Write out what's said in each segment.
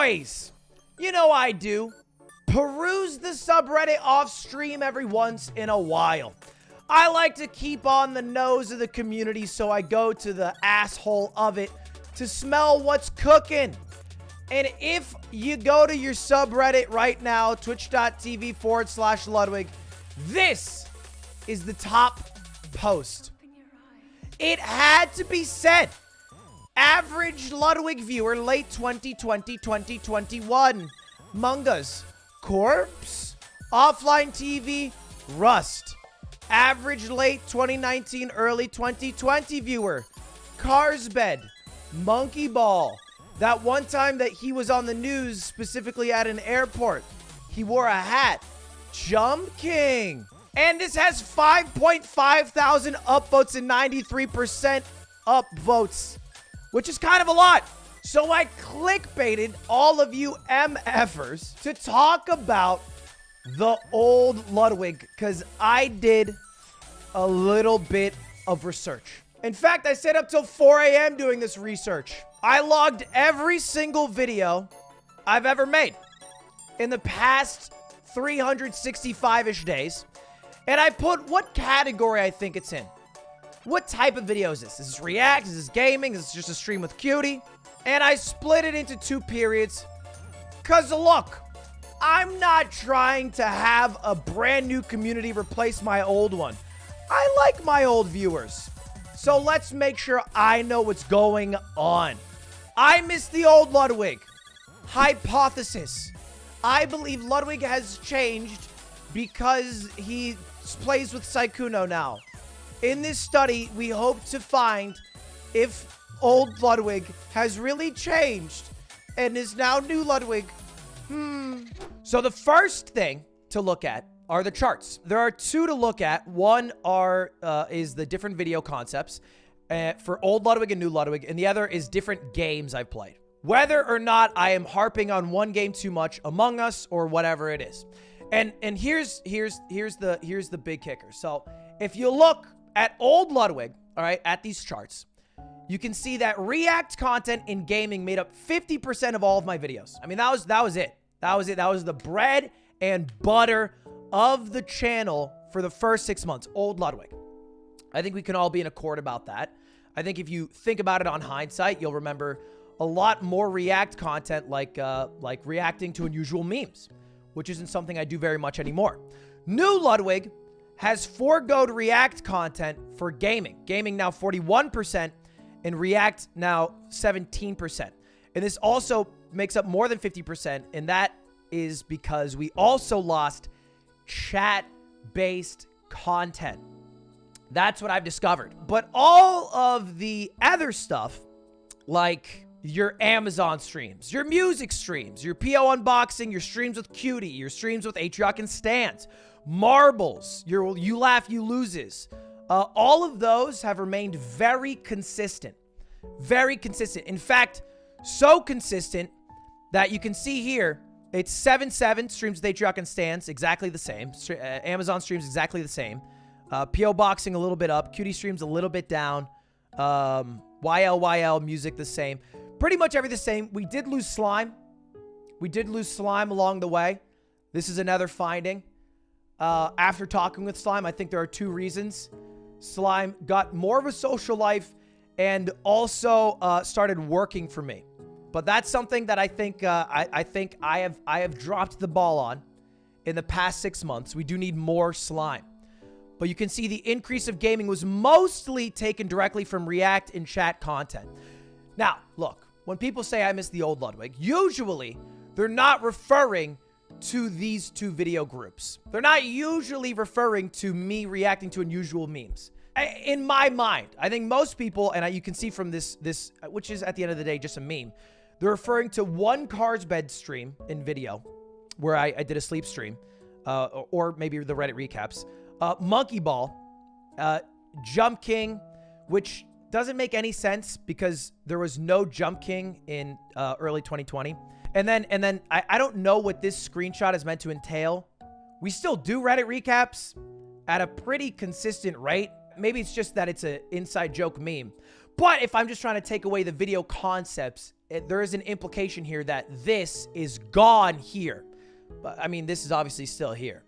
boys, you know I do. Peruse the subreddit off stream every once in a while. I like to keep on the nose of the community, so I go to the asshole of it to smell what's cooking. And if you go to your subreddit right now, twitch.tv/Ludwig, this is the top post. It had to be said. Average Ludwig viewer, late 2020, 2021. Mungas. Corpse. Offline TV. Rust. Average late 2019, early 2020 viewer. Carsbed. Monkey Ball. That one time that he was on the news, specifically at an airport. He wore a hat. Jump King. And this has 5.5 thousand upvotes and 93% upvotes, which is kind of a lot. So I clickbaited all of you MFers to talk about the old Ludwig, because I did a little bit of research. In fact, I stayed up till 4 a.m. doing this research. I logged every single video I've ever made in the past 365-ish days. And I put what category I think it's in. What type of video is this? Is this react? Is this gaming? Is this just a stream with cutie? And I split it into 2 periods. Because look, I'm not trying to have a brand new community replace my old one. I like my old viewers. So let's make sure I know what's going on. I miss the old Ludwig. Hypothesis. I believe Ludwig has changed because he plays with Sykkuno now. In this study, we hope to find if old Ludwig has really changed and is now new Ludwig. So the first thing to look at are the charts. There are 2 to look at. One is the different video concepts for old Ludwig and new Ludwig, and the other is different games I've played. Whether or not I am harping on one game too much, Among Us or whatever it is. And here's the big kicker. So if you look at old Ludwig, all right, at these charts, you can see that react content in gaming made up 50% of all of my videos. I mean, that was it. That was it. That was the bread and butter of the channel for the first 6 months. Old Ludwig. I think we can all be in accord about that. I think if you think about it on hindsight, you'll remember a lot more react content like reacting to unusual memes, which isn't something I do very much anymore. New Ludwig has foregoed react content for gaming. Gaming now 41% and react now 17%. And this also makes up more than 50%, and that is because we also lost chat-based content. That's what I've discovered. But all of the other stuff, like your Amazon streams, your music streams, your PO unboxing, your streams with Cutie, your streams with Atrioc and Stans, marbles, your You Laugh, You Loses, all of those have remained very consistent. Very consistent. In fact, so consistent that you can see here, it's 7/7 streams with Atrioc and Stans, exactly the same. Amazon streams exactly the same. PO boxing a little bit up. Cutie streams a little bit down. YL music the same. Pretty much everything the same. We did lose Slime. We did lose Slime along the way. This is another finding. After talking with Slime, I think there are 2 reasons. Slime got more of a social life and also started working for me. But that's something that I think I have dropped the ball on in the past 6 months. We do need more Slime. But you can see the increase of gaming was mostly taken directly from React and chat content. Now, look, when people say I miss the old Ludwig, usually they're not referring to these 2 video groups. They're not usually referring to me reacting to unusual memes. In my mind, I think most people, and you can see from this, which is at the end of the day just a meme, they're referring to one Carsbed stream in video where I did a sleep stream, or maybe the Reddit recaps. Monkey Ball, Jump King, which doesn't make any sense because there was no Jump King in early 2020. And then I don't know what this screenshot is meant to entail. We still do Reddit recaps at a pretty consistent rate. Maybe it's just that it's an inside joke meme. But if I'm just trying to take away the video concepts there is an implication here that this is gone here. But I mean, this is obviously still here.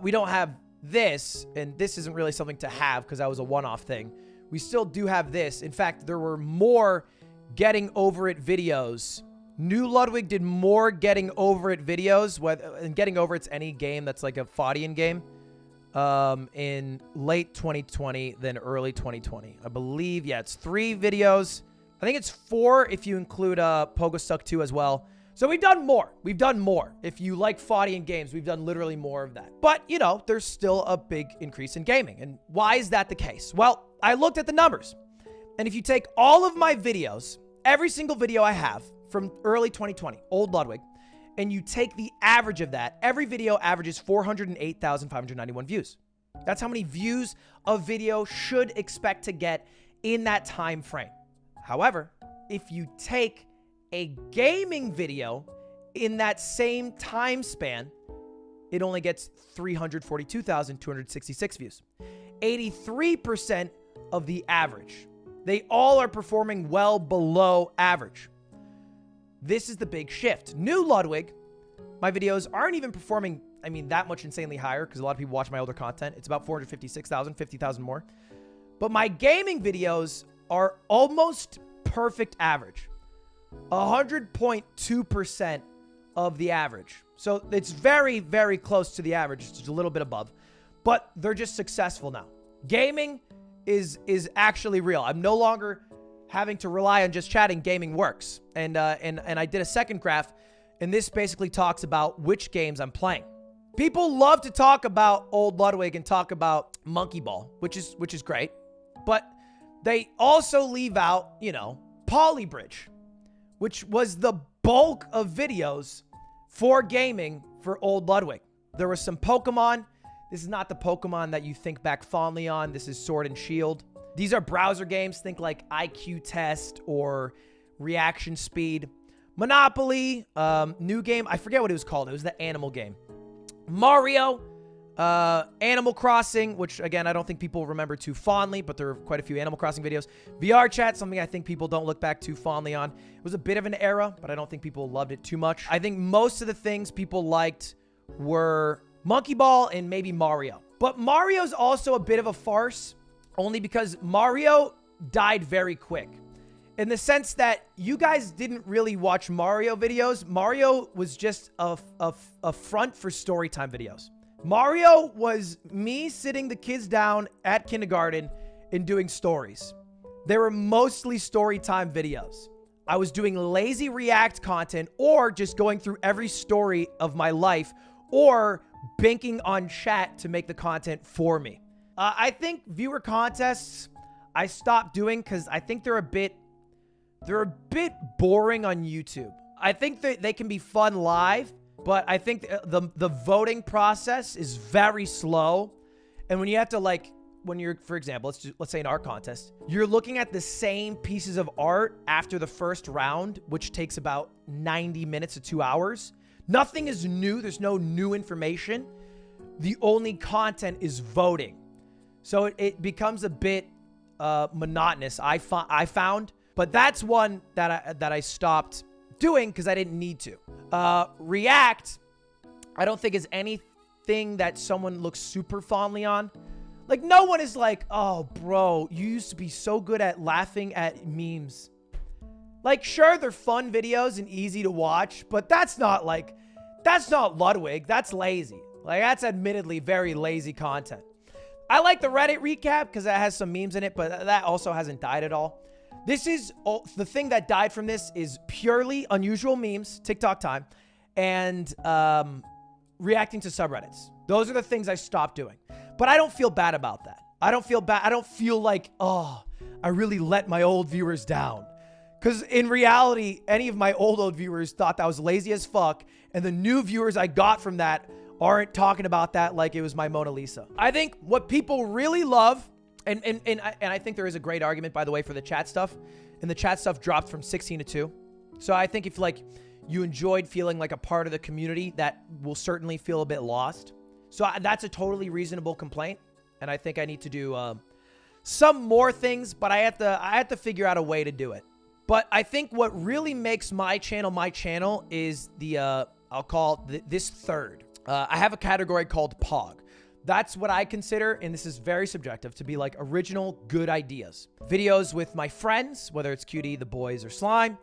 We don't have this, and this isn't really something to have because that was a one-off thing. We still do have this. In fact, there were more getting over it videos. New Ludwig did more getting over it videos, and getting over it's any game that's like a Fodian game, in late 2020 than early 2020. I believe, yeah, it's 3 videos. I think it's 4 if you include Pogo Stuck 2 as well. So we've done more. We've done more. If you like Fodian games, we've done literally more of that. But, you know, there's still a big increase in gaming. And why is that the case? Well, I looked at the numbers. And if you take all of my videos, every single video I have from early 2020, old Ludwig, and you take the average of that, every video averages 408,591 views. That's how many views a video should expect to get in that time frame. However, if you take a gaming video in that same time span, it only gets 342,266 views. 83% of the average. They all are performing well below average. This is the big shift. New Ludwig, my videos aren't even performing, I mean, that much insanely higher because a lot of people watch my older content. It's about 456,000, 50,000 more. But my gaming videos are almost perfect average. 100.2% of the average. So it's very, very close to the average. It's just a little bit above. But they're just successful now. Gaming is actually real. I'm no longer having to rely on just chatting. Gaming works. And I did a second graph, and this basically talks about which games I'm playing. People love to talk about old Ludwig and talk about Monkey Ball, which is great. But they also leave out, you know, Polybridge, which was the bulk of videos for gaming for old Ludwig. There was some Pokemon. This is not the Pokemon that you think back fondly on. This is Sword and Shield. These are browser games. Think like IQ Test or Reaction Speed. Monopoly, new game. I forget what it was called. It was the animal game. Mario, Animal Crossing, which again, I don't think people remember too fondly, but there are quite a few Animal Crossing videos. VR chat, something I think people don't look back too fondly on. It was a bit of an era, but I don't think people loved it too much. I think most of the things people liked were Monkey Ball and maybe Mario. But Mario's also a bit of a farce, only because Mario died very quick. In the sense that you guys didn't really watch Mario videos. Mario was just a front for storytime videos. Mario was me sitting the kids down at kindergarten and doing stories. They were mostly storytime videos. I was doing lazy react content or just going through every story of my life or banking on chat to make the content for me. I think viewer contests I stopped doing because I think they're a bit boring on YouTube. I think that they can be fun live, but I think the voting process is very slow. And when you have to when you're, for example, let's say an art contest, you're looking at the same pieces of art after the first round, which takes about 90 minutes to 2 hours. Nothing is new. There's no new information. The only content is voting. So it becomes a bit monotonous, I found. But that's one that I stopped doing because I didn't need to. React, I don't think is anything that someone looks super fondly on. Like, no one is like, oh, bro, you used to be so good at laughing at memes. Like, sure, they're fun videos and easy to watch, but that's not Ludwig. That's lazy. Like, that's admittedly very lazy content. I like the Reddit recap because it has some memes in it, but that also hasn't died at all. This is the thing that died from this is purely unusual memes, TikTok time, and reacting to subreddits. Those are the things I stopped doing. But I don't feel bad about that. I don't feel bad. I don't feel like, oh, I really let my old viewers down. Because in reality, any of my old viewers thought that was lazy as fuck. And the new viewers I got from that aren't talking about that like it was my Mona Lisa. I think what people really love, and I think there is a great argument, by the way, for the chat stuff. And the chat stuff dropped from 16 to 2. So I think if you enjoyed feeling like a part of the community, that will certainly feel a bit lost. So that's a totally reasonable complaint. And I think I need to do some more things, but I have to figure out a way to do it. But I think what really makes my channel is the, I'll call this third. I have a category called Pog. That's what I consider, and this is very subjective, to be like original good ideas. Videos with my friends, whether it's QD, the boys, or Slime.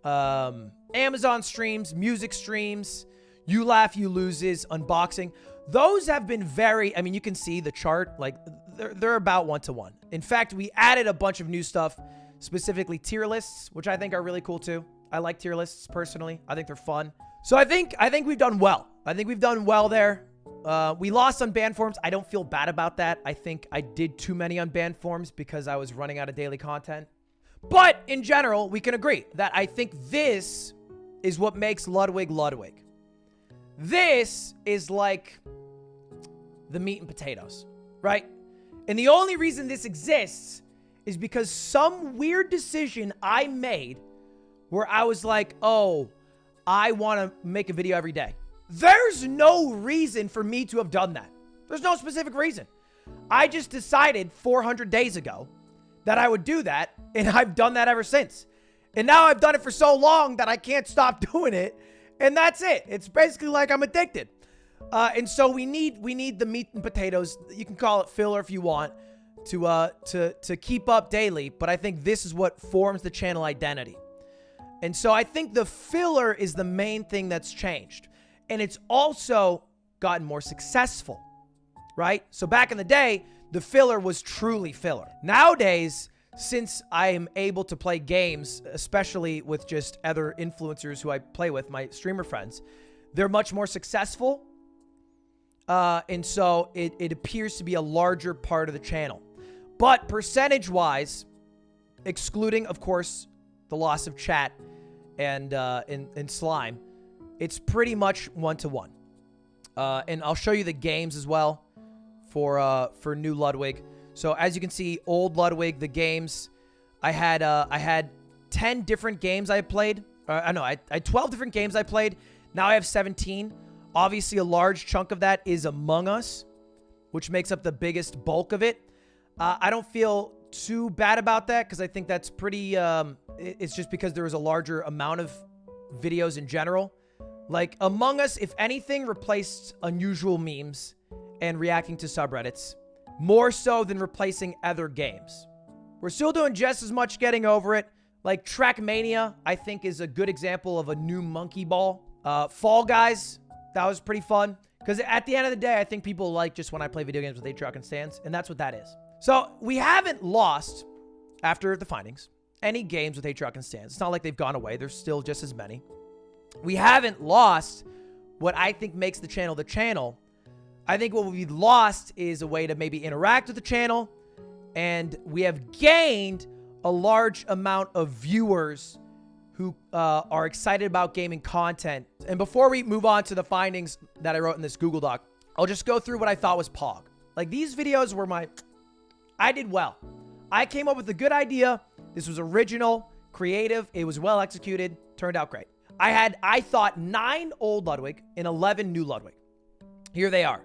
Amazon streams, music streams, You Laugh, You Loses, unboxing. Those have been very, I mean, you can see the chart, like they're about 1-to-1. In fact, we added a bunch of new stuff, specifically tier lists, which I think are really cool too. I like tier lists personally. I think they're fun. So I think we've done well. I think we've done well there. We lost on ban forms. I don't feel bad about that. I think I did too many on ban forms because I was running out of daily content. But in general, we can agree that I think this is what makes Ludwig Ludwig. This is like the meat and potatoes, right? And the only reason this exists is because some weird decision I made where I was like, oh, I want to make a video every day. There's no reason for me to have done that. There's no specific reason. I just decided 400 days ago that I would do that, and I've done that ever since. And now I've done it for so long that I can't stop doing it, and that's it. It's basically like I'm addicted. And so we need the meat and potatoes. You can call it filler if you want to keep up daily, but I think this is what forms the channel identity. And so I think the filler is the main thing that's changed. And it's also gotten more successful, right? So back in the day, the filler was truly filler. Nowadays, since I am able to play games, especially with just other influencers who I play with, my streamer friends, they're much more successful. And so it appears to be a larger part of the channel. But percentage-wise, excluding, of course, the loss of chat and Slime, it's pretty much 1-to-1. And I'll show you the games as well for new Ludwig. So as you can see, old Ludwig, the games, I had 10 different games I played. I had 12 different games I played. Now I have 17. Obviously, a large chunk of that is Among Us, which makes up the biggest bulk of it. I don't feel too bad about that because I think that's pretty, it's just because there was a larger amount of videos in general. Like, Among Us, if anything, replaced unusual memes and reacting to subreddits, more so than replacing other games. We're still doing just as much getting over it. Like, Trackmania, I think, is a good example of a new monkey ball. Fall Guys, that was pretty fun. Because at the end of the day, I think people like just when I play video games with 8 Truck and Stands, and that's what that is. So, we haven't lost, after the findings, any games with 8 Truck and Stands. It's not like they've gone away. There's still just as many. We haven't lost what I think makes the channel the channel. I think what we've lost is a way to maybe interact with the channel, and we have gained a large amount of viewers who are excited about gaming content. And before we move on to the findings that I wrote in this Google Doc, I'll just go through what I thought was Pog. Like, these videos were I did well. I came up with a good idea. This was original, creative. It was well executed. Turned out great. I thought 9 old Ludwig and 11 new Ludwig. Here they are.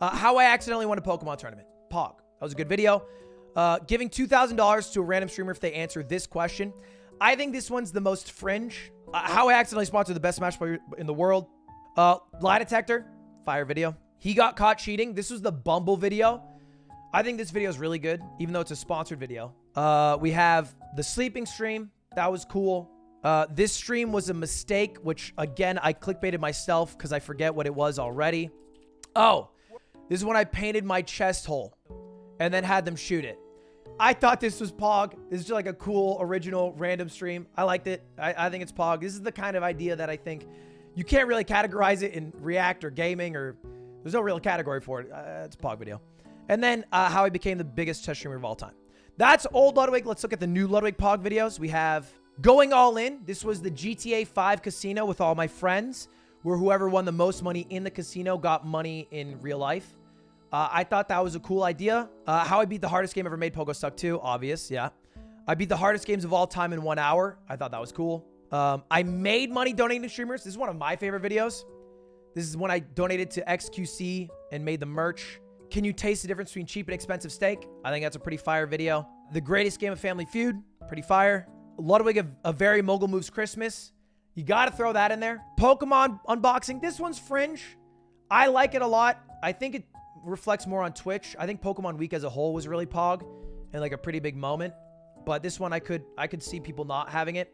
How I accidentally won a Pokemon tournament. Pog. That was a good video. Giving $2,000 to a random streamer if they answer this question. I think this one's the most fringe. How I accidentally sponsored the best Smash player in the world. Lie detector. Fire video. He got caught cheating. This was the Bumble video. I think this video is really good, even though it's a sponsored video. We have the sleeping stream. That was cool. This stream was a mistake, which, again, I clickbaited myself because I forget what it was already. Oh, this is when I painted my chest hole and then had them shoot it. I thought this was Pog. This is just like a cool, original, random stream. I liked it. I think it's Pog. This is the kind of idea that I think you can't really categorize it in React or gaming, or there's no real category for it. It's a Pog video. And then how I became the biggest chess streamer of all time. That's old Ludwig. Let's look at the new Ludwig Pog videos. We have Going All In. This was the GTA 5 casino with all my friends, where whoever won the most money in the casino got money in real life. I thought that was a cool idea. How I beat the hardest game ever made, Pogo Stuck 2. Obvious, yeah. I beat the hardest games of all time in 1 hour. I thought that was cool. I made money donating to streamers. This is one of my favorite videos. This is when I donated to XQC and made the merch. Can you taste the difference between cheap and expensive steak? I think that's a pretty fire video. The greatest game of Family Feud. Pretty fire. Ludwig, a very mogul moves Christmas. You got to throw that in there. Pokemon unboxing. This one's fringe. I like it a lot. I think it reflects more on Twitch. I think Pokemon Week as a whole was really pog and like a pretty big moment. But this one I could see people not having it.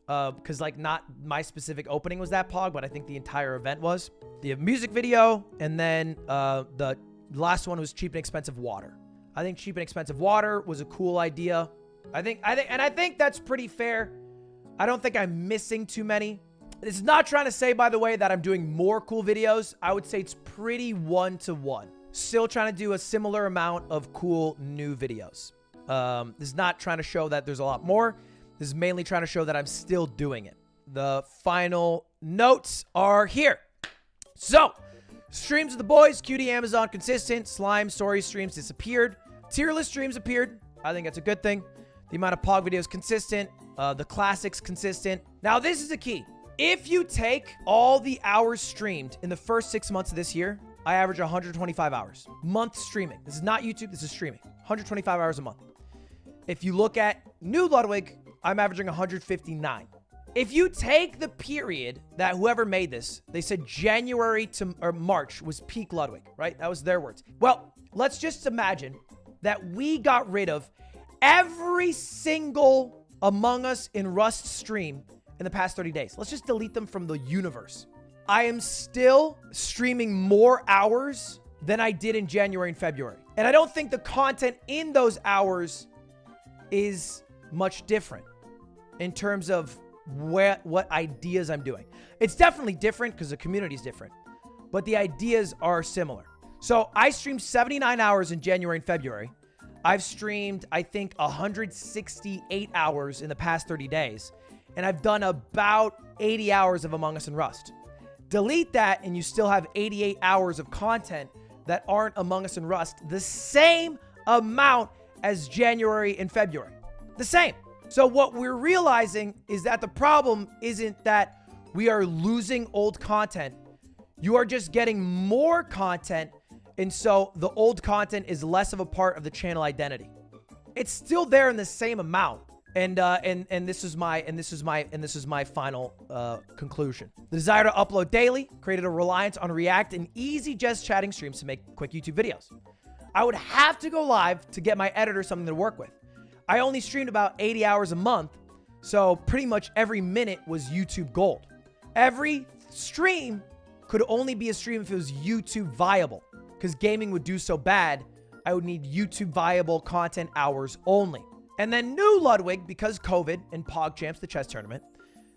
Because like not my specific opening was that pog, but I think the entire event was. The music video, and then the last one was cheap and expensive water. I think cheap and expensive water was a cool idea. I think that's pretty fair. I don't think I'm missing too many. It's not trying to say, by the way, that I'm doing more cool videos. I would say it's pretty one-to-one. Still trying to do a similar amount of cool new videos. This is not trying to show that there's a lot more. This is mainly trying to show that I'm still doing it. The final notes are here. So, streams of the boys, Cutie, Amazon, consistent. Slime, story streams disappeared. Tier list streams appeared. I think that's a good thing. The amount of Pog videos consistent. The classics consistent. Now, this is the key. If you take all the hours streamed in the first 6 months of this year, I average 125 hours. Month streaming. This is not YouTube. This is streaming. 125 hours a month. If you look at new Ludwig, I'm averaging 159. If you take the period that whoever made this, they said January to or March was peak Ludwig, right? That was their words. Well, let's just imagine that we got rid of every single Among Us in Rust stream in the past 30 days. Let's just delete them from the universe. I am still streaming more hours than I did in January and February. And I don't think the content in those hours is much different in terms of what ideas I'm doing. It's definitely different because the community is different, but the ideas are similar. So I streamed 79 hours in January and February. I've streamed, I think, 168 hours in the past 30 days, and I've done about 80 hours of Among Us and Rust. Delete that, and you still have 88 hours of content that aren't Among Us and Rust, the same amount as January and February. The same. So what we're realizing is that the problem isn't that we are losing old content. You are just getting more content, and so the old content is less of a part of the channel identity. It's still there in the same amount. And this is my final conclusion. The desire to upload daily created a reliance on React and easy just chatting streams to make quick YouTube videos. I would have to go live to get my editor something to work with. I only streamed about 80 hours a month, so pretty much every minute was YouTube gold. Every stream could only be a stream if it was YouTube viable, because gaming would do so bad, I would need YouTube viable content hours only. And then new Ludwig, because COVID and PogChamps, the chess tournament,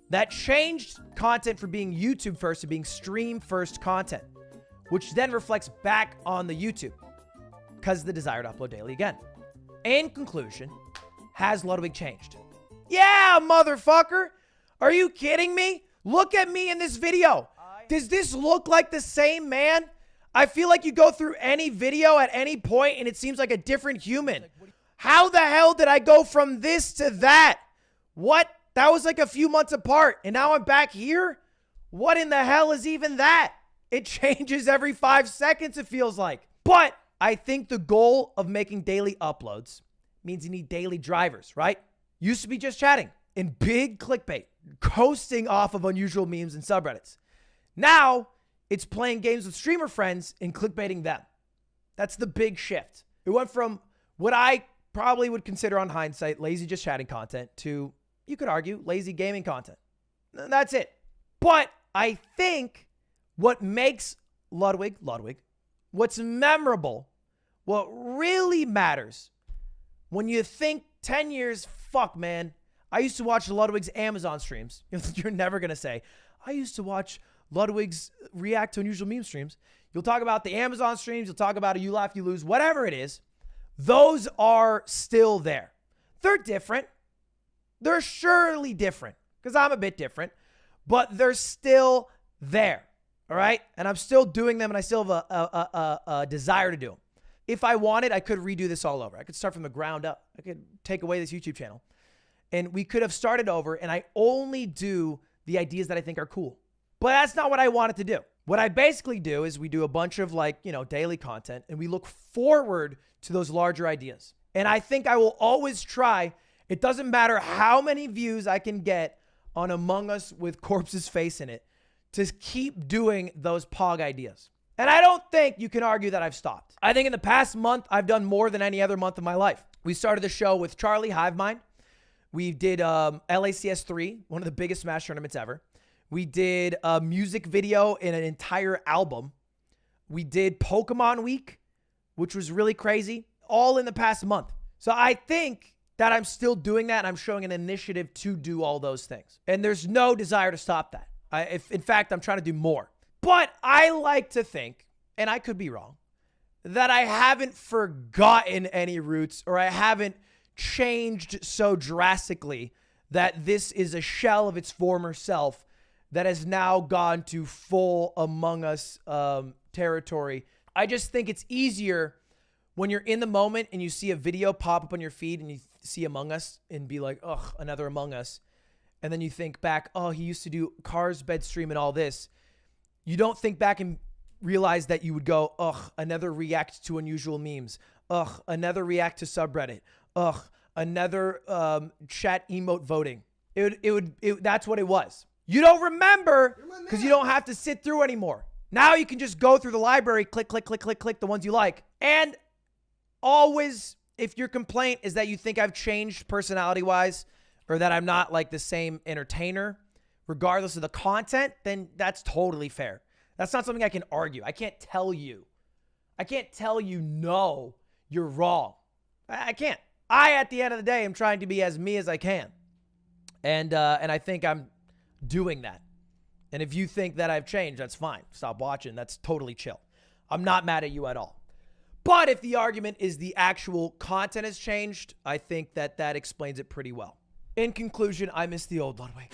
that changed content from being YouTube first to being stream first content, which then reflects back on the YouTube because of the desire to upload daily again. In conclusion, has Ludwig changed? Yeah, motherfucker. Are you kidding me? Look at me in this video. Does this look like the same man? I feel like you go through any video at any point and it seems like a different human. How the hell did I go from this to that? What? That was like a few months apart and now I'm back here? What in the hell is even that? It changes every 5 seconds, it feels like. But I think the goal of making daily uploads means you need daily drivers, right? Used to be just chatting in big clickbait, coasting off of unusual memes and subreddits. Now it's playing games with streamer friends and clickbaiting them. That's the big shift. It went from what I probably would consider on hindsight lazy just chatting content to, you could argue, lazy gaming content. That's it. But I think what makes Ludwig, what's memorable, what really matters, when you think 10 years, fuck, man, I used to watch Ludwig's Amazon streams. You're never going to say, I used to watch Ludwig's react to unusual meme streams. You'll talk about the Amazon streams. You'll talk about a You Laugh, You Lose, whatever it is. Those are still there. They're different. They're surely different because I'm a bit different, but they're still there. All right. And I'm still doing them and I still have a desire to do them. If I wanted, I could redo this all over. I could start from the ground up. I could take away this YouTube channel and we could have started over and I only do the ideas that I think are cool. But that's not what I wanted to do. What I basically do is we do a bunch of daily content and we look forward to those larger ideas. And I think I will always try It doesn't matter how many views I can get on Among Us with Corpse's face in it to keep doing those pog ideas. And I don't think you can argue that I've stopped. I think in the past month, I've done more than any other month of my life. We started the show with Charlie Hivemind. We did LACS 3, one of the biggest Smash tournaments ever. We did a music video in an entire album. We did Pokemon Week, which was really crazy, all in the past month. So I think that I'm still doing that, and I'm showing an initiative to do all those things. And there's no desire to stop that. In fact, I'm trying to do more. But I like to think, and I could be wrong, that I haven't forgotten any roots, or I haven't changed so drastically that this is a shell of its former self that has now gone to full Among Us territory. I just think it's easier when you're in the moment and you see a video pop up on your feed and you see Among Us and be like, ugh, another Among Us. And then you think back, oh, he used to do Cars Bed Stream and all this. You don't think back and realize that you would go, ugh, another react to unusual memes. Ugh, another react to subreddit. Ugh, another chat emote voting. That's what it was. You don't remember because you don't have to sit through anymore. Now you can just go through the library, click, click, click, click, click, the ones you like. And always, if your complaint is that you think I've changed personality-wise or that I'm not like the same entertainer, regardless of the content, then that's totally fair. That's not something I can argue. I can't tell you. No, you're wrong. I can't. At the end of the day, am trying to be as me as I can. And I think I'm doing that. And if you think that I've changed, that's fine. Stop watching. That's totally chill. I'm not mad at you at all. But if the argument is the actual content has changed, I think that explains it pretty well. In conclusion, I miss the old Ludwig.